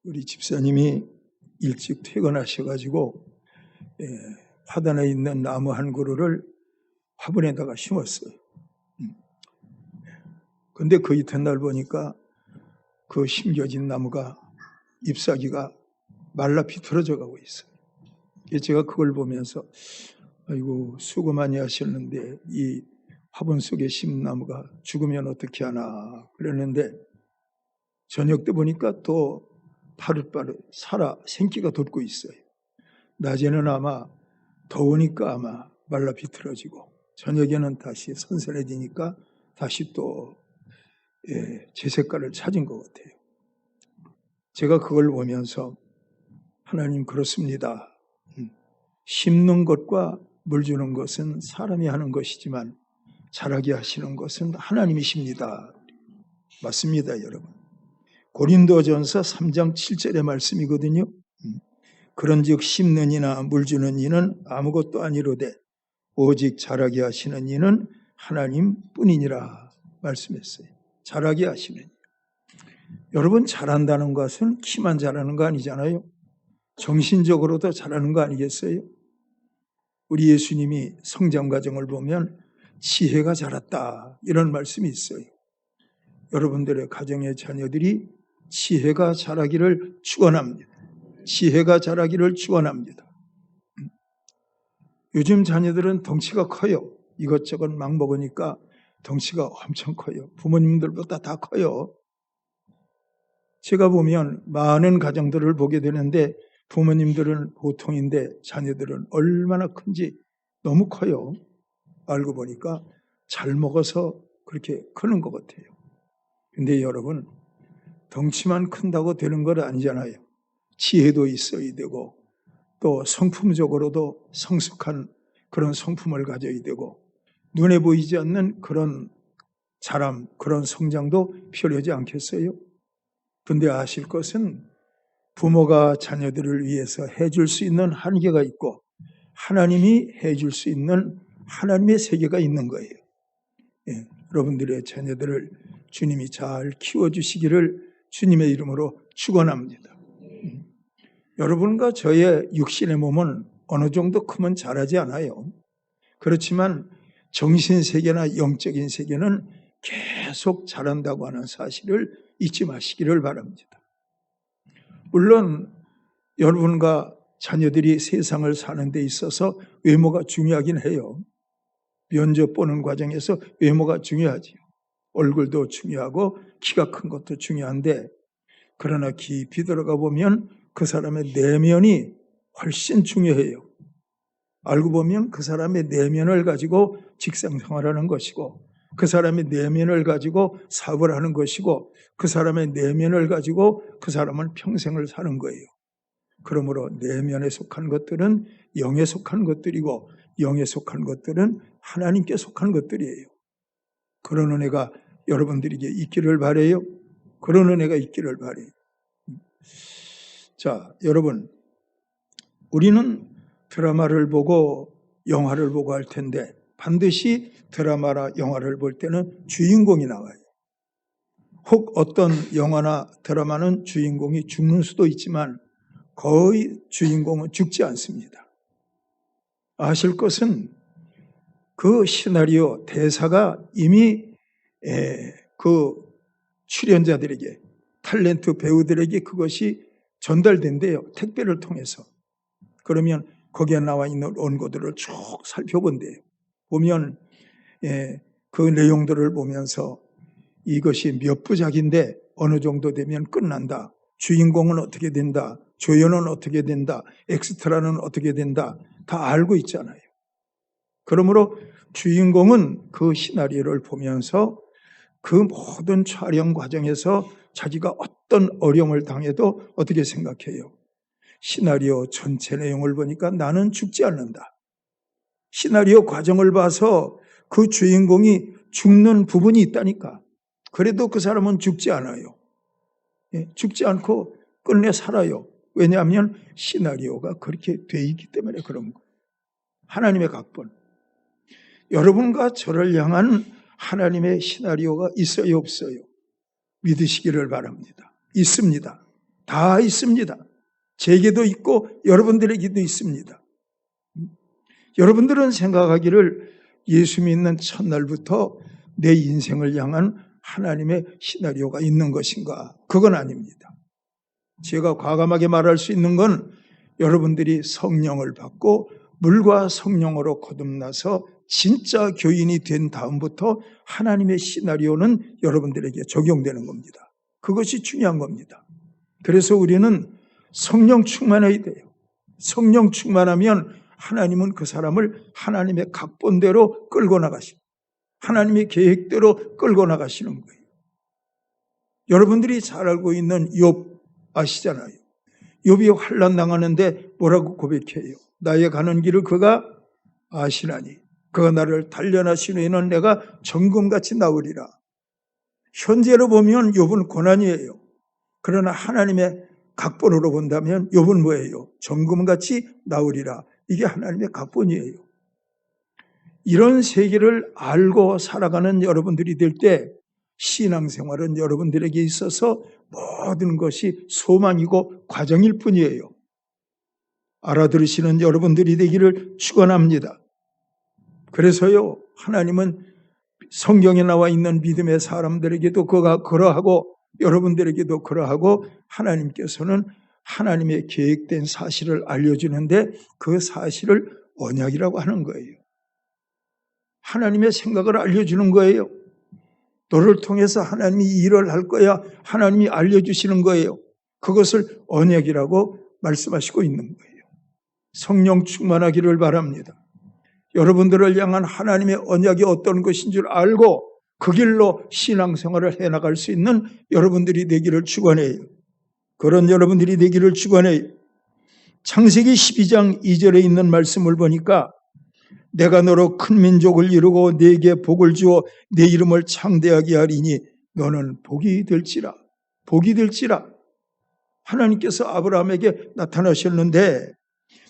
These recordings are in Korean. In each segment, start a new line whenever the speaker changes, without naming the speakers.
우리 집사님이 일찍 퇴근하셔가지고 화단에 있는 나무 한 그루를 화분에다가 심었어요. 근데 그 이튿날 보니까 그 심겨진 나무가 잎사귀가 말라 비틀어져 가고 있어요. 제가 그걸 보면서 아이고 수고 많이 하셨는데 이 화분 속에 심은 나무가 죽으면 어떻게 하나 그랬는데 저녁 때 보니까 또 파릇파릇 살아 생기가 돋고 있어요. 낮에는 아마 더우니까 아마 말라 비틀어지고 저녁에는 다시 선선해지니까 다시 또 제 색깔을 찾은 것 같아요. 제가 그걸 보면서 하나님 그렇습니다. 심는 것과 물 주는 것은 사람이 하는 것이지만 자라게 하시는 것은 하나님이십니다. 맞습니다, 여러분. 고린도전서 3장 7절의 말씀이거든요. 그런즉 심는 이나 물 주는 이는 아무것도 아니로되 오직 자라게 하시는 이는 하나님뿐이니라 말씀했어요. 자라게 하시는 이. 여러분 자란다는 것은 키만 자라는 거 아니잖아요. 정신적으로도 자라는 거 아니겠어요? 우리 예수님이 성장 과정을 보면 지혜가 자랐다 이런 말씀이 있어요. 여러분들의 가정의 자녀들이 지혜가 자라기를 축원합니다. 지혜가 자라기를 축원합니다. 요즘 자녀들은 덩치가 커요. 이것저것 막 먹으니까 덩치가 엄청 커요. 부모님들보다 다 커요. 제가 보면 많은 가정들을 보게 되는데 부모님들은 보통인데 자녀들은 얼마나 큰지 너무 커요. 알고 보니까 잘 먹어서 그렇게 크는 것 같아요. 근데 여러분 덩치만 큰다고 되는 건 아니잖아요. 지혜도 있어야 되고 또 성품적으로도 성숙한 그런 성품을 가져야 되고 눈에 보이지 않는 그런 자람, 그런 성장도 필요하지 않겠어요? 근데 아실 것은 부모가 자녀들을 위해서 해줄 수 있는 한계가 있고 하나님이 해줄 수 있는 하나님의 세계가 있는 거예요. 여러분들의 자녀들을 주님이 잘 키워주시기를 주님의 이름으로 축원합니다. 여러분과 저의 육신의 몸은 어느 정도 크면 자라지 않아요. 그렇지만 정신세계나 영적인 세계는 계속 자란다고 하는 사실을 잊지 마시기를 바랍니다. 물론 여러분과 자녀들이 세상을 사는 데 있어서 외모가 중요하긴 해요. 면접 보는 과정에서 외모가 중요하지요. 얼굴도 중요하고 키가 큰 것도 중요한데 그러나 깊이 들어가 보면 그 사람의 내면이 훨씬 중요해요. 알고 보면 그 사람의 내면을 가지고 직장 생활하는 것이고 그 사람의 내면을 가지고 사업을 하는 것이고 그 사람의 내면을 가지고 그 사람은 평생을 사는 거예요. 그러므로 내면에 속한 것들은 영에 속한 것들이고 영에 속한 것들은 하나님께 속한 것들이에요. 그런 은혜가 여러분들에게 있기를 바라요. 그런 은혜가 있기를 바라요. 자, 여러분 우리는 드라마를 보고 영화를 보고 할 텐데 반드시 드라마나 영화를 볼 때는 주인공이 나와요. 혹 어떤 영화나 드라마는 주인공이 죽는 수도 있지만 거의 주인공은 죽지 않습니다. 아실 것은 그 시나리오 대사가 이미 그 출연자들에게 탤런트 배우들에게 그것이 전달된대요. 택배를 통해서. 그러면 거기에 나와 있는 원고들을 쭉 살펴본대요. 보면 그 내용들을 보면서 이것이 몇 부작인데 어느 정도 되면 끝난다. 주인공은 어떻게 된다. 조연은 어떻게 된다. 엑스트라는 어떻게 된다. 다 알고 있잖아요. 그러므로 주인공은 그 시나리오를 보면서 그 모든 촬영 과정에서 자기가 어떤 어려움을 당해도 어떻게 생각해요? 시나리오 전체 내용을 보니까 나는 죽지 않는다. 시나리오 과정을 봐서 그 주인공이 죽는 부분이 있다니까. 그래도 그 사람은 죽지 않아요. 죽지 않고 끝내 살아요. 왜냐하면 시나리오가 그렇게 돼 있기 때문에 그런 거예요. 하나님의 각본. 여러분과 저를 향한 하나님의 시나리오가 있어요, 없어요? 믿으시기를 바랍니다. 있습니다. 다 있습니다. 제게도 있고 여러분들에게도 있습니다. 여러분들은 생각하기를 예수 믿는 첫날부터 내 인생을 향한 하나님의 시나리오가 있는 것인가? 그건 아닙니다. 제가 과감하게 말할 수 있는 건 여러분들이 성령을 받고 물과 성령으로 거듭나서 진짜 교인이 된 다음부터 하나님의 시나리오는 여러분들에게 적용되는 겁니다. 그것이 중요한 겁니다. 그래서 우리는 성령 충만해야 돼요. 성령 충만하면 하나님은 그 사람을 하나님의 각본대로 끌고 나가시고 하나님의 계획대로 끌고 나가시는 거예요. 여러분들이 잘 알고 있는 욥 아시잖아요. 욥이 환난 당하는데 뭐라고 고백해요? 나의 가는 길을 그가 아시나니 그가 나를 단련하신 후에는 내가 정금같이 나으리라. 현재로 보면 욥은 고난이에요. 그러나 하나님의 각본으로 본다면 욥은 뭐예요? 정금같이 나으리라. 이게 하나님의 각본이에요. 이런 세계를 알고 살아가는 여러분들이 될 때 신앙생활은 여러분들에게 있어서 모든 것이 소망이고 과정일 뿐이에요. 알아들으시는 여러분들이 되기를 축원합니다. 그래서요, 하나님은 성경에 나와 있는 믿음의 사람들에게도 그러하고 여러분들에게도 그러하고 하나님께서는 하나님의 계획된 사실을 알려주는데 그 사실을 언약이라고 하는 거예요. 하나님의 생각을 알려주는 거예요. 너를 통해서 하나님이 일을 할 거야. 하나님이 알려주시는 거예요. 그것을 언약이라고 말씀하시고 있는 거예요. 성령 충만하기를 바랍니다. 여러분들을 향한 하나님의 언약이 어떤 것인 줄 알고 그 길로 신앙생활을 해나갈 수 있는 여러분들이 되기를 축원해요. 그런 여러분들이 되기를 축원해요. 창세기 12장 2절에 있는 말씀을 보니까 내가 너로 큰 민족을 이루고 네게 복을 주어 내 이름을 창대하게 하리니 너는 복이 될지라. 복이 될지라. 하나님께서 아브라함에게 나타나셨는데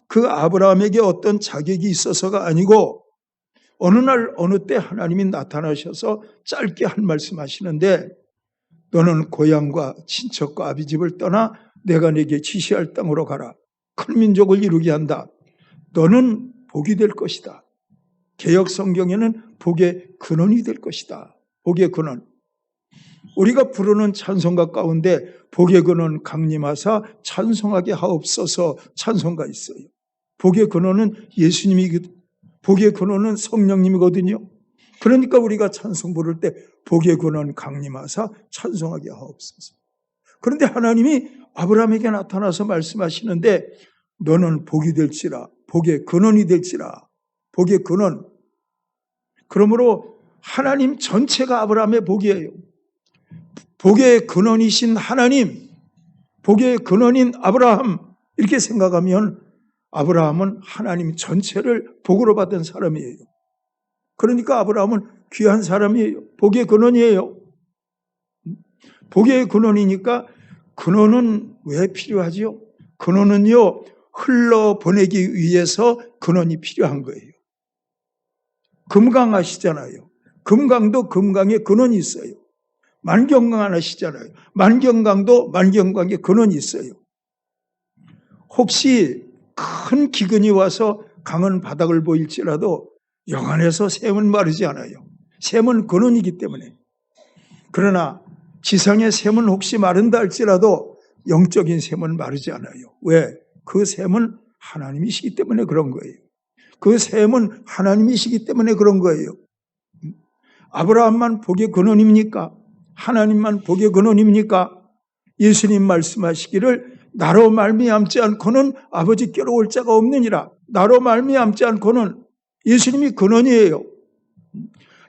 그 아브라함에게 어떤 자격이 있어서가 아니고 어느 날 어느 때 하나님이 나타나셔서 짧게 한 말씀 하시는데 너는 고향과 친척과 아비집을 떠나 내가 네게 지시할 땅으로 가라. 큰 민족을 이루게 한다. 너는 복이 될 것이다. 개역 성경에는 복의 근원이 될 것이다. 복의 근원. 우리가 부르는 찬송가 가운데 복의 근원 강림하사 찬송하게 하옵소서 찬송가 있어요. 복의 근원은 예수님이거든요. 복의 근원은 성령님이거든요. 그러니까 우리가 찬송 부를 때 복의 근원 강림하사 찬송하게 하옵소서. 그런데 하나님이 아브라함에게 나타나서 말씀하시는데 너는 복이 될지라. 복의 근원이 될지라. 복의 근원. 그러므로 하나님 전체가 아브라함의 복이에요. 복의 근원이신 하나님, 복의 근원인 아브라함 이렇게 생각하면 아브라함은 하나님 전체를 복으로 받은 사람이에요. 그러니까 아브라함은 귀한 사람이에요. 복의 근원이에요. 복의 근원이니까 근원은 왜 필요하지요? 근원은요, 흘러보내기 위해서 근원이 필요한 거예요. 금강 아시잖아요. 금강도 금강에 근원이 있어요. 만경강 아시잖아요. 만경강도 만경강에 근원이 있어요. 혹시 큰 기근이 와서 강은 바닥을 보일지라도 영안에서 샘은 마르지 않아요. 샘은 근원이기 때문에. 그러나 지상의 샘은 혹시 마른다 할지라도 영적인 샘은 마르지 않아요. 왜? 그 샘은 하나님이시기 때문에 그런 거예요. 그 샘은 하나님이시기 때문에 그런 거예요. 아브라함만 복의 근원입니까? 하나님만 복의 근원입니까? 예수님 말씀하시기를 나로 말미암지 않고는 아버지께로 올 자가 없느니라. 나로 말미암지 않고는 예수님이 근원이에요.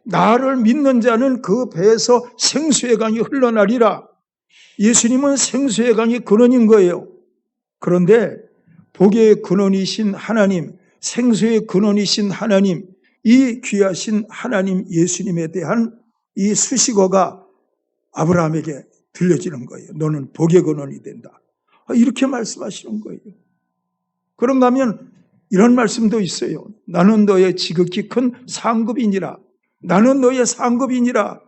나를 믿는 자는 그 배에서 생수의 강이 흘러나리라. 예수님은 생수의 강이 근원인 거예요. 그런데 복의 근원이신 하나님, 생수의 근원이신 하나님, 이 귀하신 하나님 예수님에 대한 이 수식어가 아브라함에게 들려지는 거예요. 너는 복의 근원이 된다. 이렇게 말씀하시는 거예요. 그런가 하면 이런 말씀도 있어요. 나는 너의 지극히 큰 상급이니라. 나는 너의 상급이니라.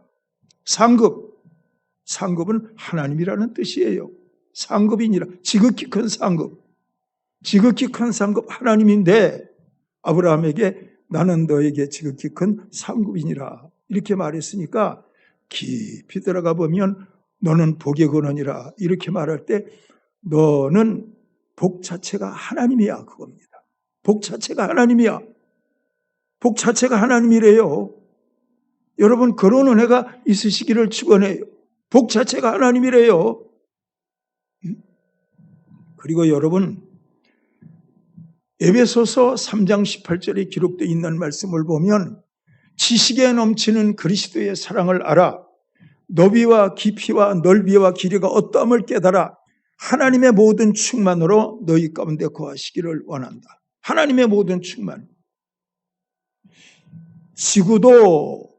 상급. 상급은 하나님이라는 뜻이에요. 상급이니라. 지극히 큰 상급. 지극히 큰 상급 하나님인데 아브라함에게 나는 너에게 지극히 큰 상급이니라. 이렇게 말했으니까 깊이 들어가 보면 너는 복의 근원이라 이렇게 말할 때 너는 복 자체가 하나님이야 그겁니다. 복 자체가 하나님이야. 복 자체가 하나님이래요. 여러분 그런 은혜가 있으시기를 축원해요. 복 자체가 하나님이래요. 그리고 여러분 에베소서 3장 18절에 기록되어 있는 말씀을 보면 지식에 넘치는 그리스도의 사랑을 알아 너비와 깊이와 넓이와 길이가 어떠함을 깨달아 하나님의 모든 충만으로 너희 가운데 거하시기를 원한다. 하나님의 모든 충만. 지구도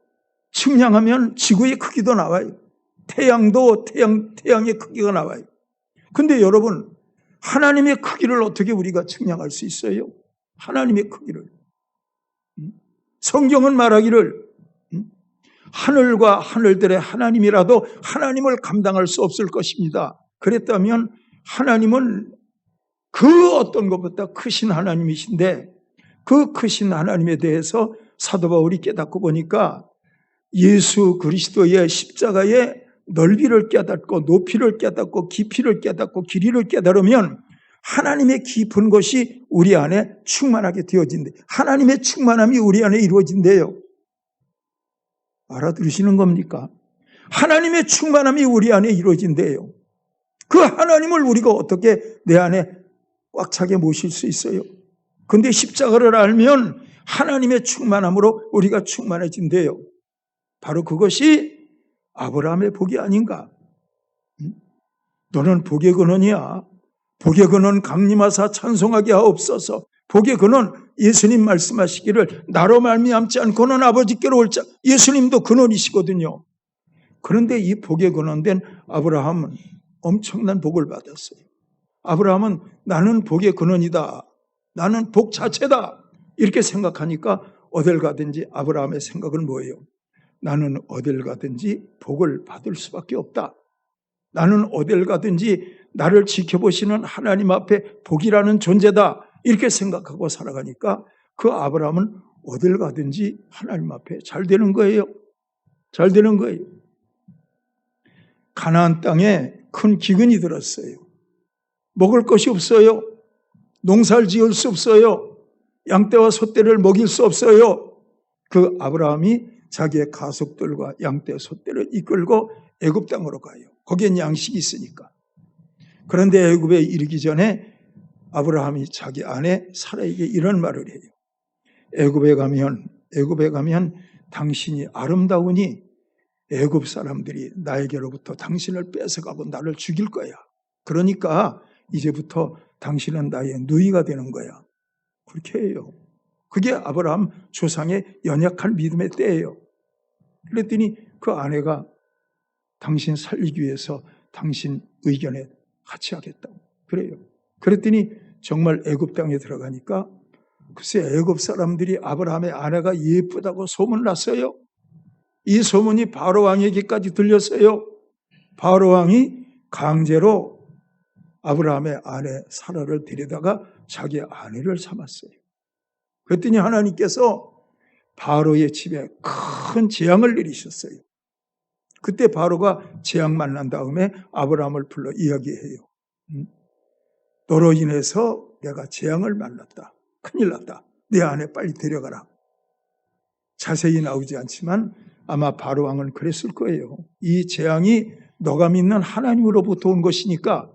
측량하면 지구의 크기도 나와요. 태양도 태양의 크기가 나와요. 근데 여러분 하나님의 크기를 어떻게 우리가 측량할 수 있어요? 하나님의 크기를. 성경은 말하기를 하늘과 하늘들의 하나님이라도 하나님을 감당할 수 없을 것입니다. 그랬다면 하나님은 그 어떤 것보다 크신 하나님이신데 그 크신 하나님에 대해서 사도 바울이 깨닫고 보니까 예수 그리스도의 십자가의 넓이를 깨닫고 높이를 깨닫고 깊이를 깨닫고 길이를 깨달으면 하나님의 깊은 것이 우리 안에 충만하게 되어진대. 하나님의 충만함이 우리 안에 이루어진대요. 알아들으시는 겁니까? 하나님의 충만함이 우리 안에 이루어진대요. 그 하나님을 우리가 어떻게 내 안에 꽉 차게 모실 수 있어요? 근데 십자가를 알면 하나님의 충만함으로 우리가 충만해진대요. 바로 그것이 아브라함의 복이 아닌가? 너는 복의 근원이야. 복의 근원 강림하사 찬송하게 하옵소서. 복의 근원 예수님 말씀하시기를 나로 말미암지 않고는 아버지께로 올 자. 예수님도 근원이시거든요. 그런데 이 복의 근원된 아브라함은 엄청난 복을 받았어요. 아브라함은 나는 복의 근원이다. 나는 복 자체다. 이렇게 생각하니까 어딜 가든지 아브라함의 생각은 뭐예요? 나는 어딜 가든지 복을 받을 수밖에 없다. 나는 어딜 가든지 나를 지켜보시는 하나님 앞에 복이라는 존재다. 이렇게 생각하고 살아가니까 그 아브라함은 어딜 가든지 하나님 앞에 잘 되는 거예요. 잘 되는 거예요. 가나안 땅에 큰 기근이 들었어요. 먹을 것이 없어요. 농사를 지을 수 없어요. 양떼와 소떼를 먹일 수 없어요. 그 아브라함이 자기의 가족들과 양떼, 소떼를 이끌고 애굽 땅으로 가요. 거기엔 양식이 있으니까. 그런데 애굽에 이르기 전에 아브라함이 자기 아내 사라에게 이런 말을 해요. 애굽에 가면 당신이 아름다우니 애굽 사람들이 나에게로부터 당신을 뺏어가고 나를 죽일 거야. 그러니까 이제부터 당신은 나의 누이가 되는 거야. 그렇게 해요. 그게 아브라함 조상의 연약한 믿음의 때예요. 그랬더니 그 아내가 당신 살리기 위해서 당신 의견에 같이 하겠다고 그래요. 그랬더니 정말 애굽 땅에 들어가니까 글쎄 애굽 사람들이 아브라함의 아내가 예쁘다고 소문을 났어요. 이 소문이 바로 왕에게까지 들렸어요. 바로 왕이 강제로 아브라함의 아내 사라를 데려다가 자기 아내를 삼았어요. 그랬더니 하나님께서 바로의 집에 큰 재앙을 내리셨어요. 그때 바로가 재앙 만난 다음에 아브라함을 불러 이야기해요. 너로 인해서 내가 재앙을 만났다. 큰일 났다. 내 아내 빨리 데려가라. 자세히 나오지 않지만 아마 바로 왕은 그랬을 거예요. 이 재앙이 너가 믿는 하나님으로부터 온 것이니까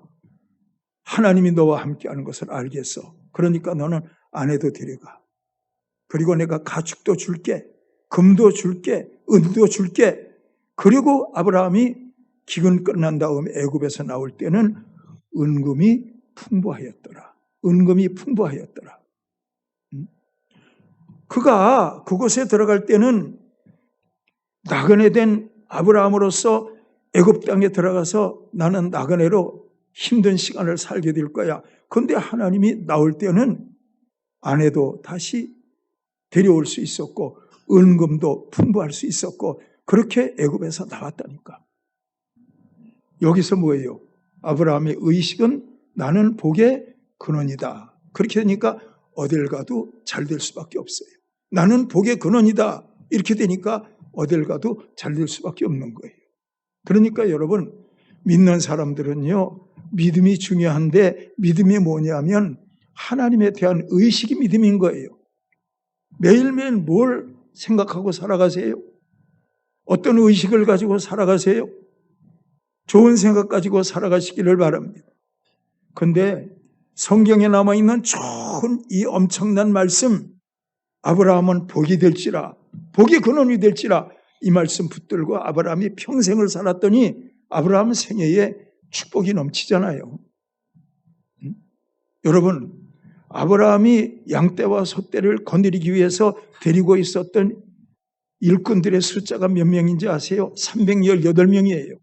하나님이 너와 함께하는 것을 알겠어. 그러니까 너는 아내도 데려가. 그리고 내가 가축도 줄게. 금도 줄게. 은도 줄게. 그리고 아브라함이 기근 끝난 다음에 애굽에서 나올 때는 은금이 풍부하였더라. 은금이 풍부하였더라. 그가 그곳에 들어갈 때는 나그네 된 아브라함으로서 애굽 땅에 들어가서 나는 나그네로 힘든 시간을 살게 될 거야. 그런데 하나님이 나올 때는 아내도 다시 데려올 수 있었고 은금도 풍부할 수 있었고 그렇게 애굽에서 나왔다니까. 여기서 뭐예요? 아브라함의 의식은 나는 복의 근원이다. 그렇게 되니까 어딜 가도 잘 될 수밖에 없어요. 나는 복의 근원이다. 이렇게 되니까 어딜 가도 잘 될 수밖에 없는 거예요. 그러니까 여러분, 믿는 사람들은요, 믿음이 중요한데 믿음이 뭐냐면 하나님에 대한 의식이 믿음인 거예요. 매일매일 뭘 생각하고 살아가세요? 어떤 의식을 가지고 살아가세요? 좋은 생각 가지고 살아가시기를 바랍니다. 그런데 성경에 남아있는 좋은 이 엄청난 말씀, 아브라함은 복이 될지라, 복의 근원이 될지라, 이 말씀 붙들고 아브라함이 평생을 살았더니 아브라함 생애에 축복이 넘치잖아요. 여러분, 아브라함이 양떼와 소떼를 거느리기 위해서 데리고 있었던 일꾼들의 숫자가 몇 명인지 아세요? 318명이에요.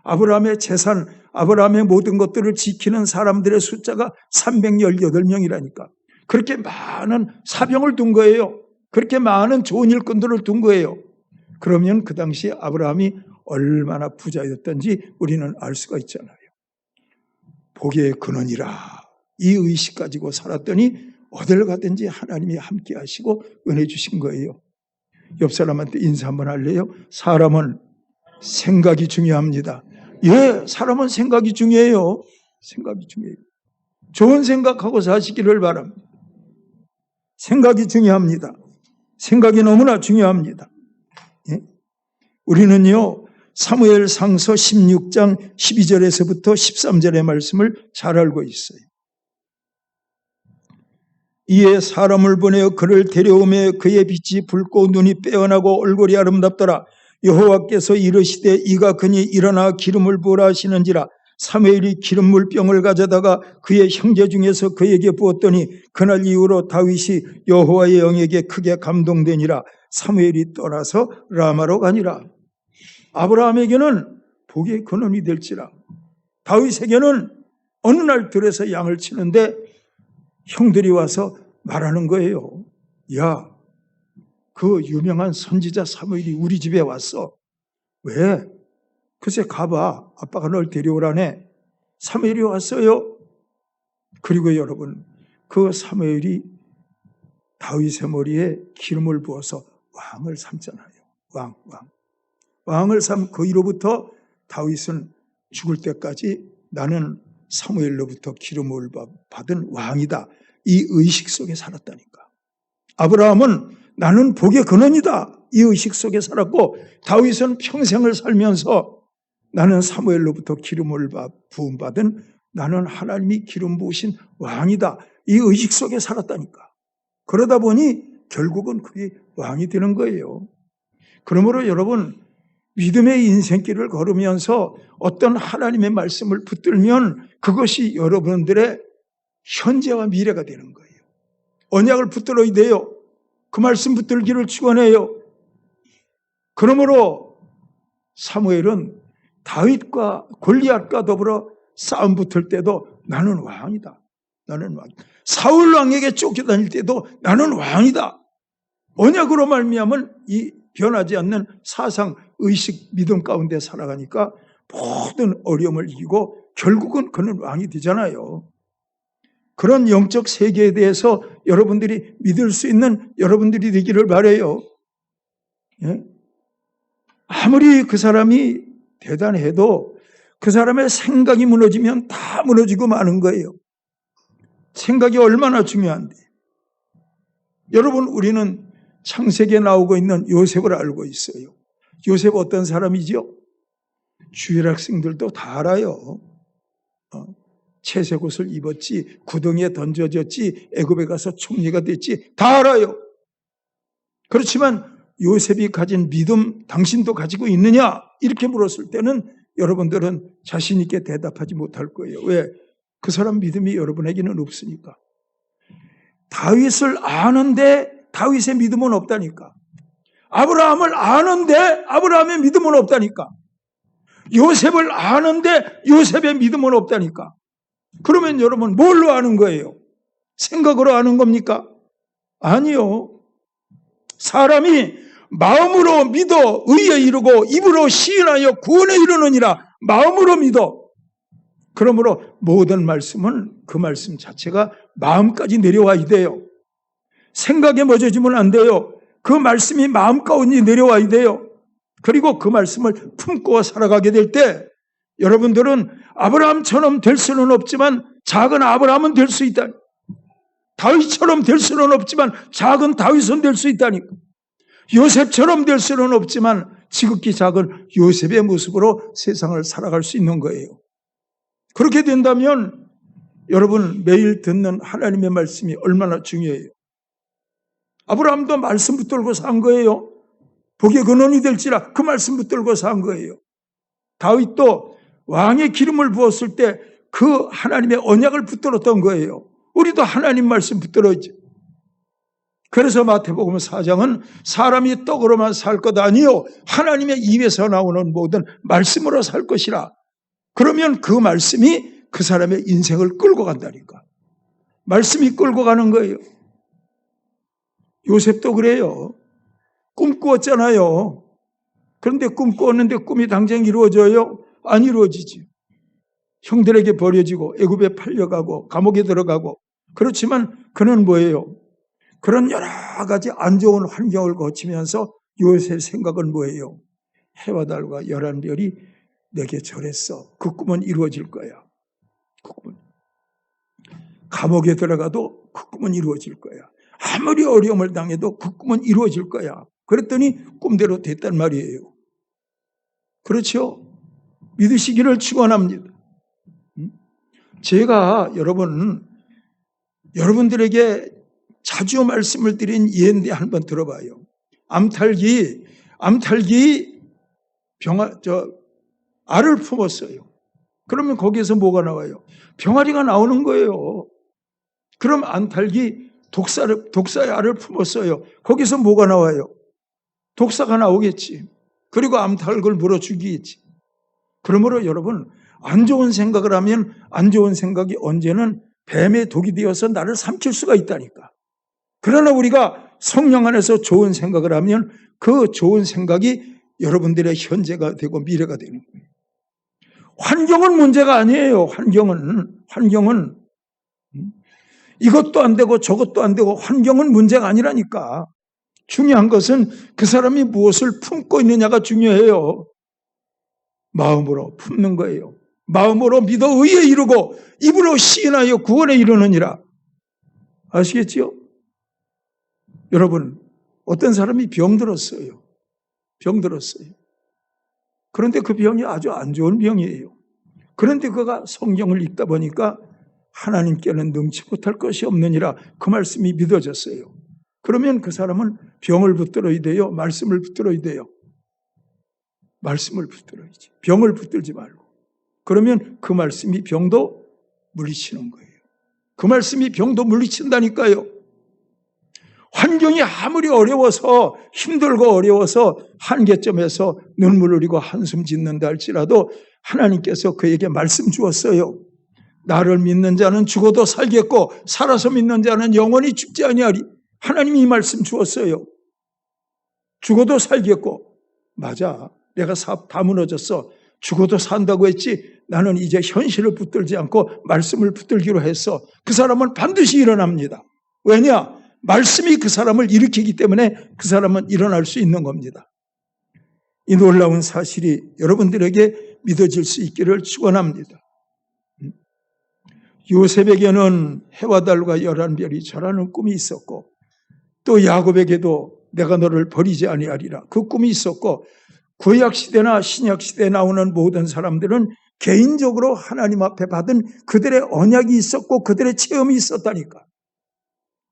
아브라함의 재산, 아브라함의 모든 것들을 지키는 사람들의 숫자가 318명이라니까. 그렇게 많은 사병을 둔 거예요. 그렇게 많은 좋은 일꾼들을 둔 거예요. 그러면 그 당시 아브라함이 얼마나 부자였던지 우리는 알 수가 있잖아요. 복의 근원이라 이 의식 가지고 살았더니 어딜 가든지 하나님이 함께 하시고 은혜 주신 거예요. 옆 사람한테 인사 한번 할래요? 사람은 생각이 중요합니다. 예, 사람은 생각이 중요해요. 생각이 중요해요. 좋은 생각하고 사시기를 바랍니다. 생각이 중요합니다. 생각이 너무나 중요합니다. 예? 우리는요, 사무엘상서 16장 12절에서부터 13절의 말씀을 잘 알고 있어요. 이에 사람을 보내어 그를 데려오매 그의 빛이 붉고 눈이 빼어나고 얼굴이 아름답더라. 여호와께서 이르시되 이가 그니 일어나 기름을 부으라 하시는지라. 사무엘이 기름 물병을 가져다가 그의 형제 중에서 그에게 부었더니 그날 이후로 다윗이 여호와의 영에게 크게 감동되니라. 사무엘이 떠나서 라마로 가니라. 아브라함에게는 복의 근원이 될지라. 다윗에게는 어느 날 들에서 양을 치는데 형들이 와서 말하는 거예요. 야, 그 유명한 선지자 사무엘이 우리 집에 왔어. 왜? 글쎄 가봐. 아빠가 널 데려오라네. 사무엘이 왔어요. 그리고 여러분, 그 사무엘이 다윗의 머리에 기름을 부어서 왕을 삼잖아요. 왕을 삼 그 이로부터 다윗은 죽을 때까지 나는 사무엘로부터 기름을 받은 왕이다. 이 의식 속에 살았다니까. 아브라함은 나는 복의 근원이다. 이 의식 속에 살았고, 다윗은 평생을 살면서 나는 사무엘로부터 기름을 부음받은 나는 하나님이 기름 부으신 왕이다. 이 의식 속에 살았다니까. 그러다 보니 결국은 그게 왕이 되는 거예요. 그러므로 여러분, 믿음의 인생길을 걸으면서 어떤 하나님의 말씀을 붙들면 그것이 여러분들의 현재와 미래가 되는 거예요. 언약을 붙들어야 돼요. 그 말씀 붙들기를 축원해요. 그러므로 사무엘은 다윗과 골리앗과 더불어 싸움 붙을 때도 나는 왕이다. 나는 왕. 사울 왕에게 쫓겨다닐 때도 나는 왕이다. 언약으로 말미암은 이 변하지 않는 사상, 의식, 믿음 가운데 살아가니까 모든 어려움을 이기고 결국은 그는 왕이 되잖아요. 그런 영적 세계에 대해서 여러분들이 믿을 수 있는 여러분들이 되기를 바라요. 예? 아무리 그 사람이 대단해도 그 사람의 생각이 무너지면 다 무너지고 마는 거예요. 생각이 얼마나 중요한데. 여러분, 우리는 창세기에 나오고 있는 요셉을 알고 있어요. 요셉 어떤 사람이죠? 주일 학생들도 다 알아요. 채색 옷을 입었지, 구덩이에 던져졌지, 애굽에 가서 총리가 됐지, 다 알아요. 그렇지만 요셉이 가진 믿음 당신도 가지고 있느냐? 이렇게 물었을 때는 여러분들은 자신 있게 대답하지 못할 거예요. 왜? 그 사람 믿음이 여러분에게는 없으니까. 다윗을 아는데 다윗의 믿음은 없다니까. 아브라함을 아는데 아브라함의 믿음은 없다니까. 요셉을 아는데 요셉의 믿음은 없다니까. 그러면 여러분 뭘로 아는 거예요? 생각으로 아는 겁니까? 아니요. 사람이 마음으로 믿어 의에 이르고 입으로 시인하여 구원에 이르느니라. 마음으로 믿어. 그러므로 모든 말씀은 그 말씀 자체가 마음까지 내려와야 돼요. 생각에 멎어지면 안 돼요. 그 말씀이 마음 가운데 내려와야 돼요. 그리고 그 말씀을 품고 살아가게 될 때 여러분들은 아브라함처럼 될 수는 없지만 작은 아브라함은 될 수 있다. 다윗처럼 될 수는 없지만 작은 다윗은 될 수 있다니까. 요셉처럼 될 수는 없지만 지극히 작은 요셉의 모습으로 세상을 살아갈 수 있는 거예요. 그렇게 된다면 여러분 매일 듣는 하나님의 말씀이 얼마나 중요해요. 아브라함도 말씀 붙들고 산 거예요. 복의 근원이 될지라 그 말씀 붙들고 산 거예요. 다윗도 왕의 기름을 부었을 때 그 하나님의 언약을 붙들었던 거예요. 우리도 하나님 말씀 붙들어야지. 그래서 마태복음 4장은 사람이 떡으로만 살 것 아니요 하나님의 입에서 나오는 모든 말씀으로 살 것이라. 그러면 그 말씀이 그 사람의 인생을 끌고 간다니까. 말씀이 끌고 가는 거예요. 요셉도 그래요. 꿈 꾸었잖아요. 그런데 꿈 꾸었는데 꿈이 당장 이루어져요? 안 이루어지지. 형들에게 버려지고 애굽에 팔려가고 감옥에 들어가고. 그렇지만 그는 뭐예요? 그런 여러 가지 안 좋은 환경을 거치면서 요셉의 생각은 뭐예요? 해와 달과 열한 별이 내게 절했어. 그 꿈은 이루어질 거야. 그 꿈은. 감옥에 들어가도 그 꿈은 이루어질 거야. 아무리 어려움을 당해도 그 꿈은 이루어질 거야. 그랬더니 꿈대로 됐단 말이에요. 그렇죠? 믿으시기를 축원합니다. 제가 여러분들에게 자주 말씀을 드린 예인데 한번 들어봐요. 암탈기 알을 품었어요. 그러면 거기에서 뭐가 나와요? 병아리가 나오는 거예요. 그럼 암탈기 독사의 알을 품었어요. 거기서 뭐가 나와요? 독사가 나오겠지. 그리고 암탉을 물어 죽이겠지. 그러므로 여러분 안 좋은 생각을 하면 안 좋은 생각이 언제는 뱀의 독이 되어서 나를 삼킬 수가 있다니까. 그러나 우리가 성령 안에서 좋은 생각을 하면 그 좋은 생각이 여러분들의 현재가 되고 미래가 되는 거예요. 환경은 문제가 아니에요. 환경은 이것도 안 되고 저것도 안 되고 환경은 문제가 아니라니까. 중요한 것은 그 사람이 무엇을 품고 있느냐가 중요해요. 마음으로 품는 거예요. 마음으로 믿어 의에 이르고 입으로 시인하여 구원에 이르느니라. 아시겠지요? 여러분 어떤 사람이 병들었어요. 그런데 그 병이 아주 안 좋은 병이에요. 그런데 그가 성경을 읽다 보니까 하나님께는 능치 못할 것이 없느니라 그 말씀이 믿어졌어요. 그러면 그 사람은 병을 붙들어야 돼요? 말씀을 붙들어야 돼요? 말씀을 붙들어야지. 병을 붙들지 말고. 그러면 그 말씀이 병도 물리치는 거예요. 그 말씀이 병도 물리친다니까요. 환경이 아무리 어려워서 힘들고 어려워서 한계점에서 눈물을 흘리고 한숨 짓는다 할지라도 하나님께서 그에게 말씀 주었어요. 나를 믿는 자는 죽어도 살겠고 살아서 믿는 자는 영원히 죽지 아니하리. 하나님이 이 말씀 주었어요. 죽어도 살겠고. 맞아. 내가 사업 다 무너졌어. 죽어도 산다고 했지. 나는 이제 현실을 붙들지 않고 말씀을 붙들기로 했어. 그 사람은 반드시 일어납니다. 왜냐? 말씀이 그 사람을 일으키기 때문에 그 사람은 일어날 수 있는 겁니다. 이 놀라운 사실이 여러분들에게 믿어질 수 있기를 축원합니다. 요셉에게는 해와 달과 열한 별이 절하는 꿈이 있었고 또 야곱에게도 내가 너를 버리지 아니하리라 그 꿈이 있었고 구약시대나 신약시대에 나오는 모든 사람들은 개인적으로 하나님 앞에 받은 그들의 언약이 있었고 그들의 체험이 있었다니까.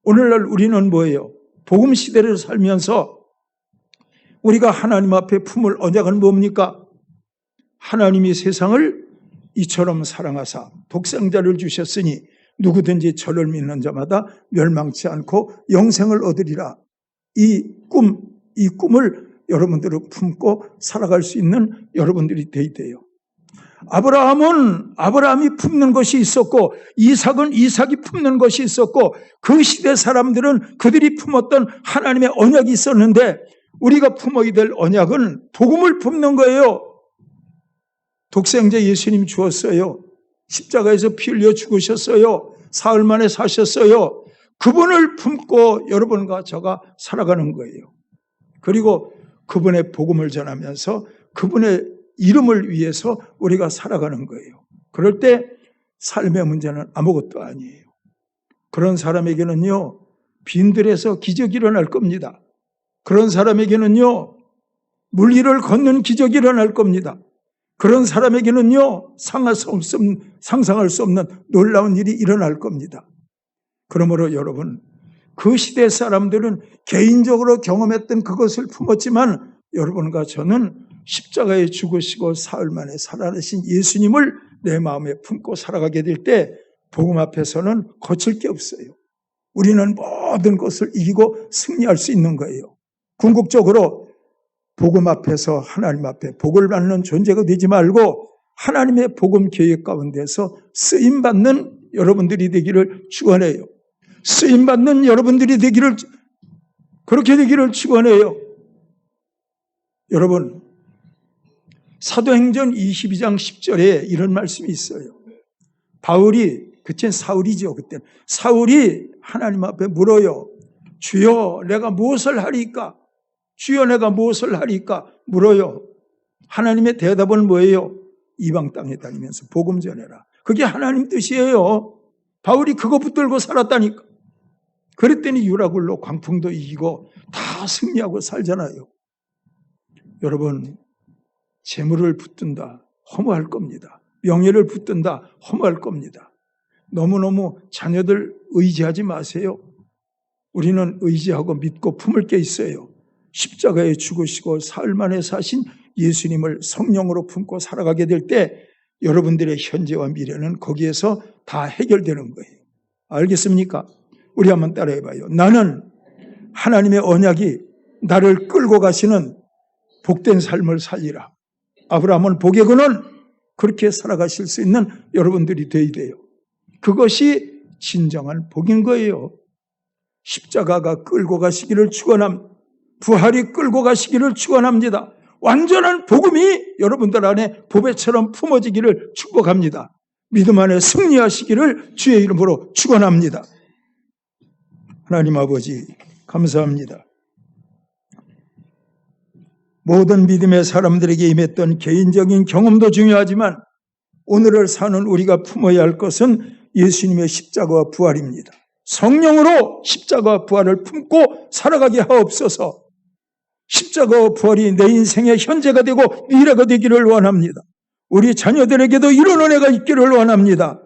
오늘날 우리는 뭐예요? 복음시대를 살면서 우리가 하나님 앞에 품을 언약은 뭡니까? 하나님이 세상을 이처럼 사랑하사 독생자를 주셨으니 누구든지 저를 믿는 자마다 멸망치 않고 영생을 얻으리라. 이 꿈을 여러분들은 품고 살아갈 수 있는 여러분들이 되어야 돼요. 아브라함이 품는 것이 있었고 이삭이 품는 것이 있었고 그 시대 사람들은 그들이 품었던 하나님의 언약이 있었는데 우리가 품어야 될 언약은 복음을 품는 거예요. 독생자 예수님 주었어요. 십자가에서 피 흘려 죽으셨어요. 사흘 만에 사셨어요. 그분을 품고 여러분과 저가 살아가는 거예요. 그리고 그분의 복음을 전하면서 그분의 이름을 위해서 우리가 살아가는 거예요. 그럴 때 삶의 문제는 아무것도 아니에요. 그런 사람에게는요, 빈들에서 기적이 일어날 겁니다. 그런 사람에게는요, 물 위를 걷는 기적이 일어날 겁니다. 그런 사람에게는요, 상상할 수 없는 놀라운 일이 일어날 겁니다. 그러므로 여러분, 그 시대 사람들은 개인적으로 경험했던 그것을 품었지만 여러분과 저는 십자가에 죽으시고 사흘 만에 살아나신 예수님을 내 마음에 품고 살아가게 될 때 복음 앞에서는 거칠 게 없어요. 우리는 모든 것을 이기고 승리할 수 있는 거예요. 궁극적으로 복음 앞에서 하나님 앞에 복을 받는 존재가 되지 말고 하나님의 복음 계획 가운데서 쓰임받는 여러분들이 되기를 축원해요. 쓰임받는 여러분들이 되기를, 그렇게 되기를 축원해요. 여러분, 사도행전 22장 10절에 이런 말씀이 있어요. 바울이, 그땐 사울이죠. 그때는 사울이 하나님 앞에 물어요. 주여 내가 무엇을 하리까? 주여 내가 무엇을 하리까? 물어요. 하나님의 대답은 뭐예요? 이방 땅에 다니면서 복음 전해라. 그게 하나님 뜻이에요. 바울이 그거 붙들고 살았다니까. 그랬더니 유라굴로 광풍도 이기고 다 승리하고 살잖아요. 여러분, 재물을 붙든다 허무할 겁니다. 명예를 붙든다 허무할 겁니다. 너무너무 자녀들 의지하지 마세요. 우리는 의지하고 믿고 품을 게 있어요. 십자가에 죽으시고 사흘 만에 사신 예수님을 성령으로 품고 살아가게 될 때 여러분들의 현재와 미래는 거기에서 다 해결되는 거예요. 알겠습니까? 우리 한번 따라해봐요. 나는 하나님의 언약이 나를 끌고 가시는 복된 삶을 살리라. 아브라함은 복의 근원, 그렇게 살아가실 수 있는 여러분들이 되어야 돼요. 그것이 진정한 복인 거예요. 십자가가 끌고 가시기를 축원합니다. 부활이 끌고 가시기를 축원합니다. 완전한 복음이 여러분들 안에 보배처럼 품어지기를 축복합니다. 믿음 안에 승리하시기를 주의 이름으로 축원합니다. 하나님 아버지 감사합니다. 모든 믿음의 사람들에게 임했던 개인적인 경험도 중요하지만 오늘을 사는 우리가 품어야 할 것은 예수님의 십자가와 부활입니다. 성령으로 십자가와 부활을 품고 살아가게 하옵소서. 십자가와 부활이 내 인생의 현재가 되고 미래가 되기를 원합니다. 우리 자녀들에게도 이런 은혜가 있기를 원합니다.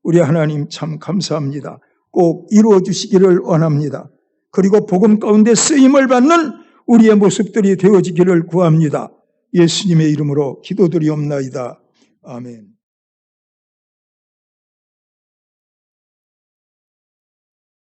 우리 하나님 참 감사합니다. 꼭 이루어 주시기를 원합니다. 그리고 복음 가운데 쓰임을 받는 우리의 모습들이 되어지기를 구합니다. 예수님의 이름으로 기도드리옵나이다. 아멘.